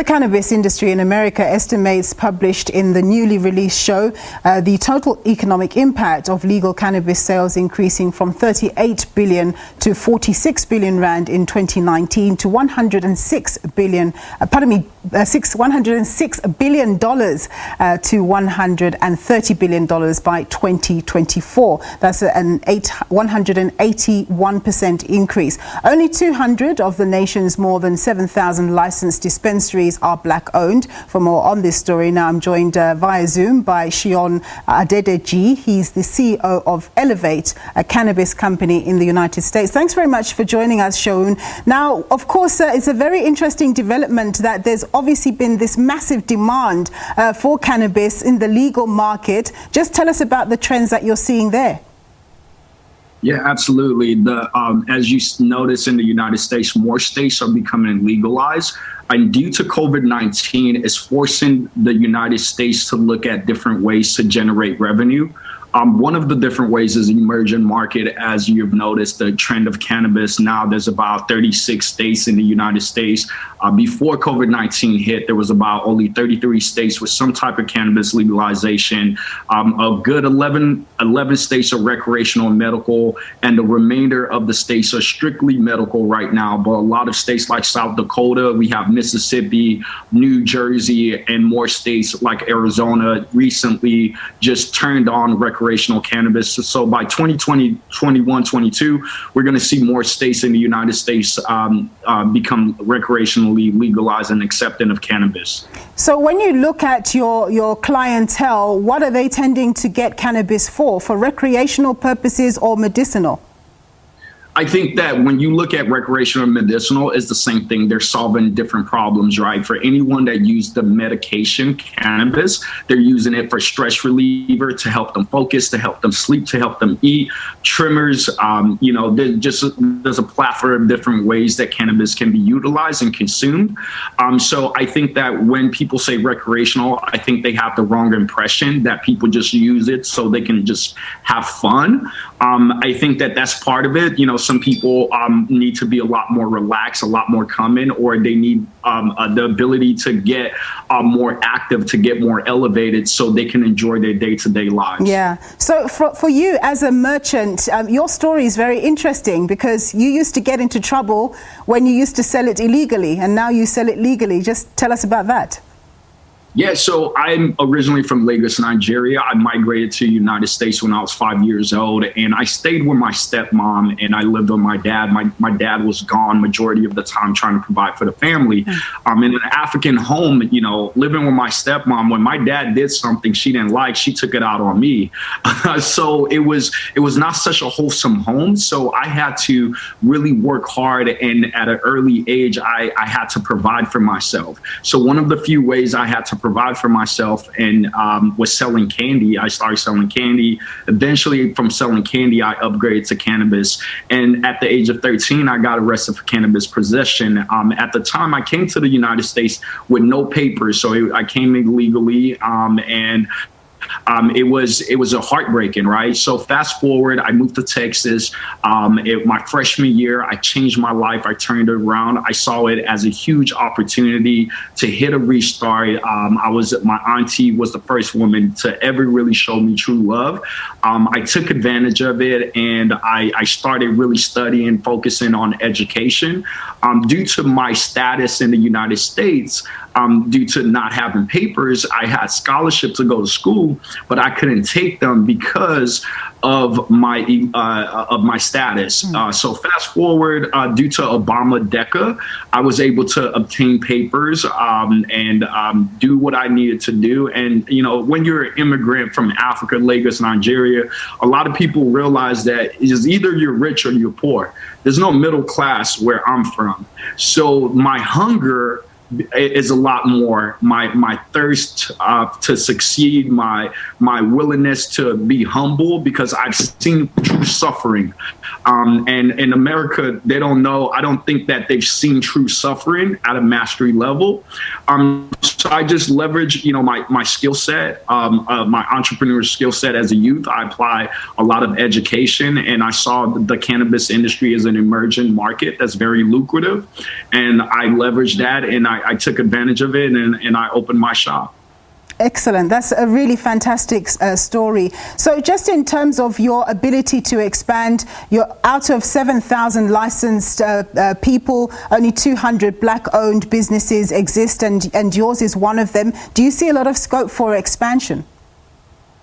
The cannabis industry in America estimates, published in the newly released show, the total economic impact of legal cannabis sales increasing from 38 billion to 46 billion rand in 2019 to 106 billion, $106 billion to $130 billion by 2024. That's an 181% increase. Only 200 of the nation's more than 7,000 licensed dispensaries are black-owned. For more on this story, now I'm joined via Zoom by Seun Adedeji. He's the CEO of Elevate, a cannabis company in the United States. Thanks very much for joining us, Seun. Now, of course, it's a very interesting development that there's obviously been this massive demand for cannabis in the legal market. Just tell us about the trends that you're seeing there. Yeah, absolutely. As you notice in the United States, more states are becoming legalized. And due to COVID-19, it's forcing the United States to look at different ways to generate revenue. One of the different ways is emerging market. As you've noticed, the trend of cannabis now, there's about 36 states in the United States. Before COVID-19 hit, there was about only 33 states with some type of cannabis legalization. A good 11 states are recreational and medical, and the remainder of the states are strictly medical right now. But a lot of states like South Dakota, we have Mississippi, New Jersey, and more states like Arizona recently just turned on recreational cannabis. So by 2020, 21, 22, we're going to see more states in the United States become recreationally legalized and accepting of cannabis. So when you look at your clientele, what are they tending to get cannabis for recreational purposes or medicinal? I think that when you look at recreational and medicinal, it's the same thing. They're solving different problems, right? For anyone that used the medication cannabis, they're using it for stress reliever, to help them focus, to help them sleep, to help them eat, trimmers. There's a plethora of different ways that cannabis can be utilized and consumed. So I think that when people say recreational, I think they have the wrong impression that people just use it so they can just have fun. I think that that's part of it. Some people need to be a lot more relaxed, a lot more common, or they need the ability to get more active, to get more elevated so they can enjoy their day-to-day lives. Yeah. So for you as a merchant, your story is very interesting because you used to get into trouble when you used to sell it illegally, and now you sell it legally. Just tell us about that. Yeah, so I'm originally from Lagos, Nigeria. I migrated to the United States when I was 5 years old, and I stayed with my stepmom, and I lived with my dad. My dad was gone majority of the time trying to provide for the family. In an African home, living with my stepmom, when my dad did something she didn't like, she took it out on me. So it was not such a wholesome home. So I had to really work hard, and at an early age, I had to provide for myself. So one of the few ways I had to provide for myself and was selling candy. I started selling candy. Eventually, from selling candy, I upgraded to cannabis. And at the age of 13, I got arrested for cannabis possession. At the time, I came to the United States with no papers, so I came illegally, and it was a heartbreaking, right? So fast forward, I moved to Texas. My freshman year, I changed my life. I turned it around. I saw it as a huge opportunity to hit a restart. My auntie was the first woman to ever really show me true love. I took advantage of it, and I started really studying, focusing on education. Due to my status in the United States, due to not having papers, I had scholarships to go to school, but I couldn't take them because of my status. So fast forward, due to Obama DECA, I was able to obtain papers and do what I needed to do. And when you're an immigrant from Africa, Lagos, Nigeria, a lot of people realize that it's either you're rich or you're poor. There's no middle class where I'm from. So my hunger is a lot more. My thirst to succeed, my willingness to be humble, because I've seen true suffering. And in America, they don't know. I don't think that they've seen true suffering at a mastery level. So I just leverage, my skill set, my entrepreneurial skill set as a youth. I apply a lot of education, and I saw the cannabis industry as an emerging market that's very lucrative, and I leveraged that, and I I took advantage of it and I opened my shop. Excellent. That's a really fantastic story. So just in terms of your ability to expand, you're out of 7,000 licensed people, only 200 black-owned businesses exist, and yours is one of them. Do you see a lot of scope for expansion?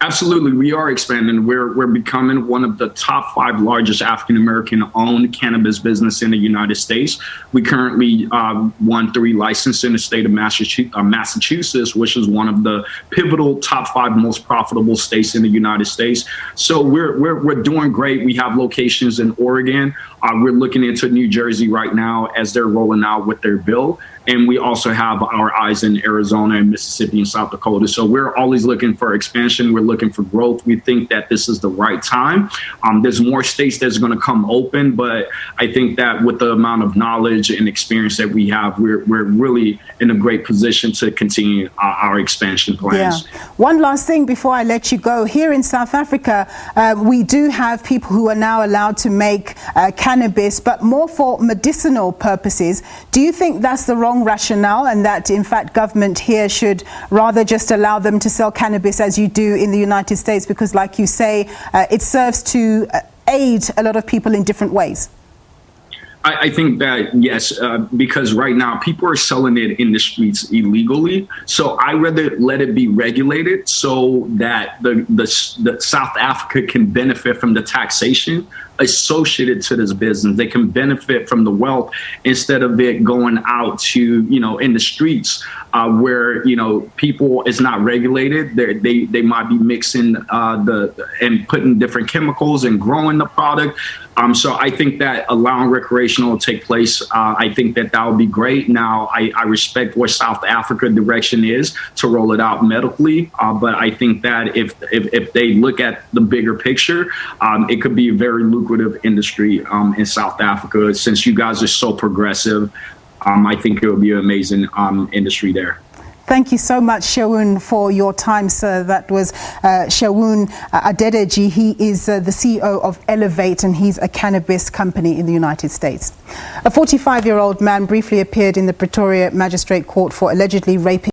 Absolutely, we are expanding. We're becoming one of the top 5 largest African-American owned cannabis business in the United States. We currently won 3 licenses in the state of Massachusetts, which is one of the pivotal top 5 most profitable states in the United States. So we're doing great. We have locations in Oregon. We're looking into New Jersey right now as they're rolling out with their bill. And we also have our eyes in Arizona and Mississippi and South Dakota. So we're always looking for expansion. We're looking for growth. We think that this is the right time. There's more states that's going to come open, but I think that with the amount of knowledge and experience that we have, we're really in a great position to continue our expansion plans. Yeah. One last thing before I let you go. Here in South Africa, we do have people who are now allowed to make cannabis, but more for medicinal purposes. Do you think that's the wrong rationale, and that in fact government here should rather just allow them to sell cannabis as you do in the United States, because like you say, it serves to aid a lot of people in different ways? I think that, yes, because right now people are selling it in the streets illegally. So I rather let it be regulated so that the South Africa can benefit from the taxation associated to this business. They can benefit from the wealth instead of it going out to, in the streets where, people is not regulated. They might be mixing and putting different chemicals and growing the product. So I think that allowing recreational to take place, I think that would be great. Now, I respect what South Africa direction is to roll it out medically. But I think that if they look at the bigger picture, it could be a very lucrative industry in South Africa. Since you guys are so progressive, I think it would be an amazing industry there. Thank you so much, Seun, for your time, sir. That was Seun Adedeji. He is the CEO of Elevate, and he's a cannabis company in the United States. A 45-year-old man briefly appeared in the Pretoria Magistrate Court for allegedly raping